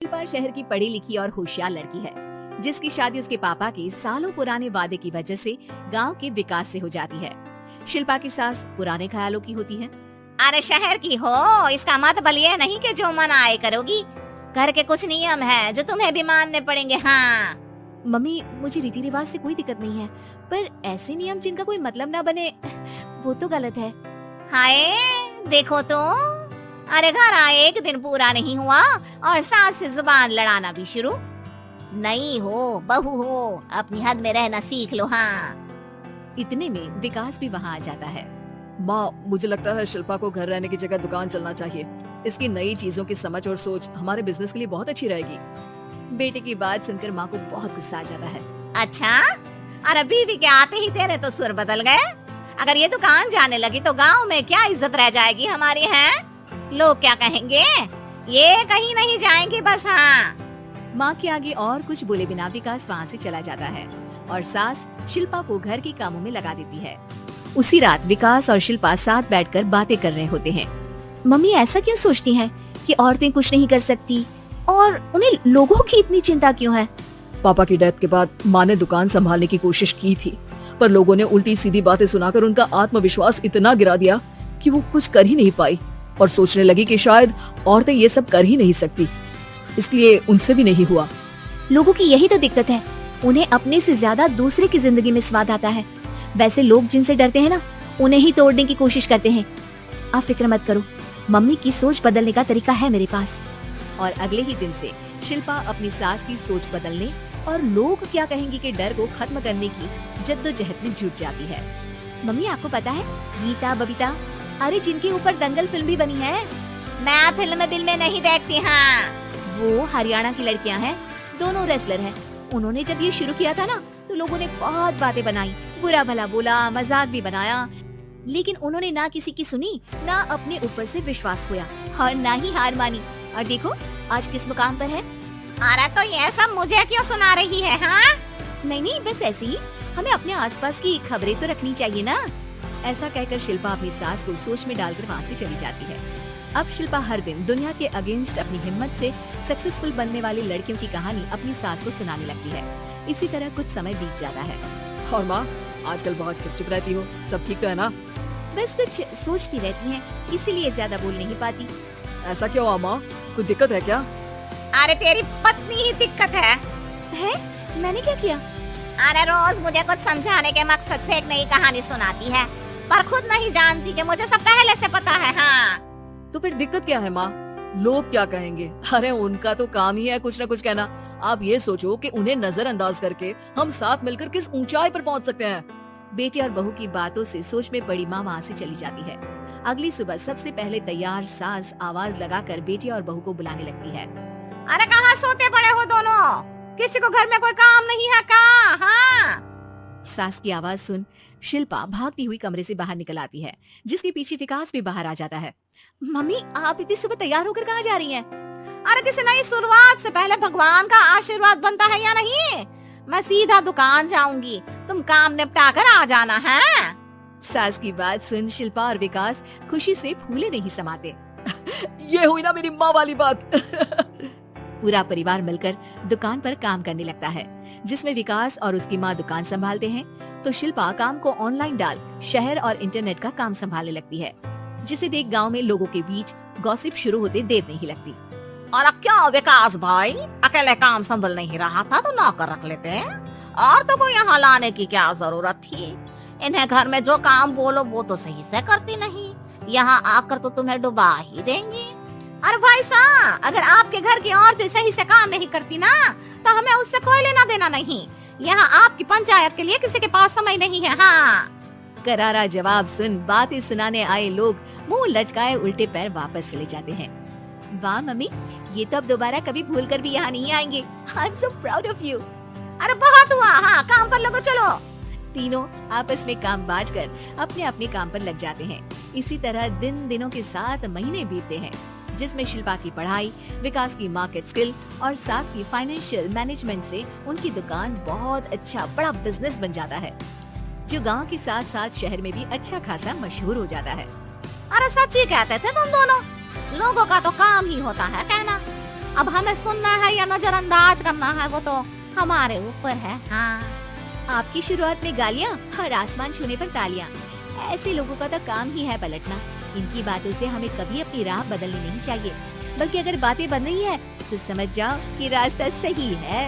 शिल्पा शहर की पढ़ी लिखी और होशियार लड़की है, जिसकी शादी उसके पापा के सालों पुराने वादे की वजह से गांव के विकास से हो जाती है। शिल्पा की सास पुराने ख्यालों की होती है। अरे शहर की हो, इसका मतलब ये नहीं कि जो मन आए करोगी। घर के कुछ नियम है जो तुम्हें भी मानने पड़ेंगे। हाँ मम्मी, मुझे रीति रिवाज से कोई दिक्कत नहीं है, पर ऐसे नियम जिनका कोई मतलब ना बने वो तो गलत है। हाय देखो तो, अरे घर आए एक दिन पूरा नहीं हुआ और सास से जुबान लड़ाना भी शुरू। नहीं हो बहू हो, अपनी हद में रहना सीख लो। हाँ इतने में विकास भी वहाँ आ जाता है। माँ, मुझे लगता है शिल्पा को घर रहने की जगह दुकान चलना चाहिए। इसकी नई चीजों की समझ और सोच हमारे बिजनेस के लिए बहुत अच्छी रहेगी। बेटे की बात सुनकर माँ को बहुत गुस्सा आ जाता है। अच्छा, अरे बीवी के आते ही तेरे तो सुर बदल गए। अगर ये दुकान जाने लगी तो गांव में क्या इज्जत रह जाएगी हमारी। है लोग क्या कहेंगे, ये कहीं नहीं जाएंगे बस। हाँ माँ के आगे और कुछ बोले बिना विकास वहाँ से चला जाता है और सास शिल्पा को घर के कामों में लगा देती है। उसी रात विकास और शिल्पा साथ बैठकर बातें कर रहे होते हैं। मम्मी ऐसा क्यों सोचती हैं कि औरतें कुछ नहीं कर सकती, और उन्हें लोगों की इतनी चिंता क्यों है? पापा की डेथ के बाद माँ ने दुकान संभालने की कोशिश की थी, पर लोगों ने उल्टी सीधी बातें सुनाकर उनका आत्मविश्वास इतना गिरा दिया कि वो कुछ कर ही नहीं पाई और सोचने लगी कि शायद औरतें ये सब कर ही नहीं सकती, इसलिए उनसे भी नहीं हुआ। लोगों की यही तो दिक्कत है, उन्हें अपने से ज्यादा दूसरे की जिंदगी में स्वाद आता है। वैसे लोग जिनसे डरते हैं ना, उन्हें ही तोड़ने की कोशिश करते हैं। आप फिक्र मत करो, मम्मी की सोच बदलने का तरीका है मेरे पास। और अगले ही दिन से शिल्पा अपनी सास की सोच बदलने और लोग क्या कहेंगे के डर को खत्म करने की जद्दोजहद में जुट जाती है। मम्मी आपको पता है, गीता बबीता, अरे जिनके ऊपर दंगल फिल्म भी बनी है। मैं फिल्म बिल में नहीं देखती। हाँ वो हरियाणा की लड़कियां हैं, दोनों रेसलर हैं। उन्होंने जब ये शुरू किया था ना, तो लोगों ने बहुत बातें बनाई, बुरा भला बोला, मजाक भी बनाया, लेकिन उन्होंने ना किसी की सुनी, ना अपने ऊपर से विश्वास खोया और ना ही हार मानी। और देखो आज किस मुकाम पर है। अरे तो ये सब मुझे क्यों सुना रही है? हाँ नहीं, बस ऐसे ही हमें अपने आसपास की खबरें तो रखनी चाहिए ना। ऐसा कहकर शिल्पा अपनी सास को सोच में डालकर वहाँ से चली जाती है। अब शिल्पा हर दिन दुनिया के अगेंस्ट अपनी हिम्मत से सक्सेसफुल बनने वाली लड़कियों की कहानी अपनी सास को सुनाने लगती है। इसी तरह कुछ समय बीत जाता है। और माँ, आजकल बहुत चुप रहती हो, सब ठीक तो है ना? बस कुछ सोचती रहती हैं, इसीलिए ज्यादा बोल नहीं पाती। ऐसा क्यों हुआ माँ, कुछ दिक्कत है क्या? अरे तेरी पत्नी ही दिक्कत है। मैंने क्या किया? अरे रोज मुझे कुछ समझाने के मकसद से एक नई कहानी सुनाती है, पर खुद नहीं जानती कि मुझे सब पहले से पता है। हाँ तो फिर दिक्कत क्या है माँ? लोग क्या कहेंगे? अरे उनका तो काम ही है कुछ न कुछ कहना। आप ये सोचो कि उन्हें नजरअंदाज करके हम साथ मिलकर किस ऊंचाई पर पहुँच सकते हैं। बेटे और बहू की बातों से सोच में पड़ी माँ वहाँ से चली जाती है। अगली सुबह सबसे पहले तैयार सास आवाज लगाकर बेटे और बहू को बुलाने लगती है। अरे कहाँ सोते पड़े हो दोनों? किसी को घर में कोई काम नहीं है का? हाँ सास की आवाज सुन शिल्पा भागती हुई कमरे से बाहर निकल आती है, जिसके पीछे विकास भी बाहर आ जाता है। मम्मी, आप इतनी सुबह तैयार होकर कहाँ जा रही हैं? अरे किसी नई शुरुआत से पहले भगवान का आशीर्वाद बनता है या नहीं? मैं सीधा दुकान जाऊंगी, तुम काम निपटा कर आ जाना है। सास की बात सुन शिल्पा और विकास खुशी से फूले नहीं समाते। ये हुई ना मेरी माँ वाली बात। पूरा परिवार मिलकर दुकान पर काम करने लगता है, जिसमें विकास और उसकी माँ दुकान संभालते हैं, तो शिल्पा काम को ऑनलाइन डाल शहर और इंटरनेट का काम संभालने लगती है, जिसे देख गांव में लोगों के बीच गॉसिप शुरू होते देर नहीं लगती। और क्या विकास भाई, अकेले काम संभल नहीं रहा था तो नौकर रख लेते हैं, और तो को यहाँ लाने की क्या जरूरत थी? इन्हें घर में जो काम बोलो वो तो सही से करती नहीं, यहाँ आकर तो तुम्हें डुबा ही देंगी। अरे भाई साहब, अगर आपके घर की औरतें सही से काम नहीं करती ना, तो हमें उससे कोई लेना देना नहीं। यहाँ आपकी पंचायत के लिए किसी के पास समय नहीं है। हाँ करारा जवाब सुन बातें सुनाने आए लोग मुंह लचकाए उल्टे पैर वापस चले जाते हैं। वाह मम्मी, ये तो अब दोबारा कभी भूल कर भी यहाँ नहीं आएंगे। I am so proud of you. अरे बहुत हुआ, हाँ काम पर लगो चलो। तीनों आपस में काम बांटकर अपने अपने काम पर लग जाते हैं। इसी तरह दिनों के साथ महीने बीतते हैं, जिसमें शिल्पा की पढ़ाई, विकास की मार्केट स्किल और सास की फाइनेंशियल मैनेजमेंट से उनकी दुकान बहुत अच्छा बड़ा बिजनेस बन जाता है, जो गांव के साथ साथ शहर में भी अच्छा खासा मशहूर हो जाता है। अरे सच ही कहते थे तुम दोनों, लोगों का तो काम ही होता है कहना। अब हमें सुनना है या नजरअंदाज करना है वो तो हमारे ऊपर है। हाँ, आपकी शुरुआत में गालियाँ और आसमान छूने पर तालियां। ऐसे लोगों का तो काम ही है पलटना। इनकी बातों से हमें कभी अपनी राह बदलनी नहीं चाहिए, बल्कि अगर बातें बन रही है तो समझ जाओ कि रास्ता सही है।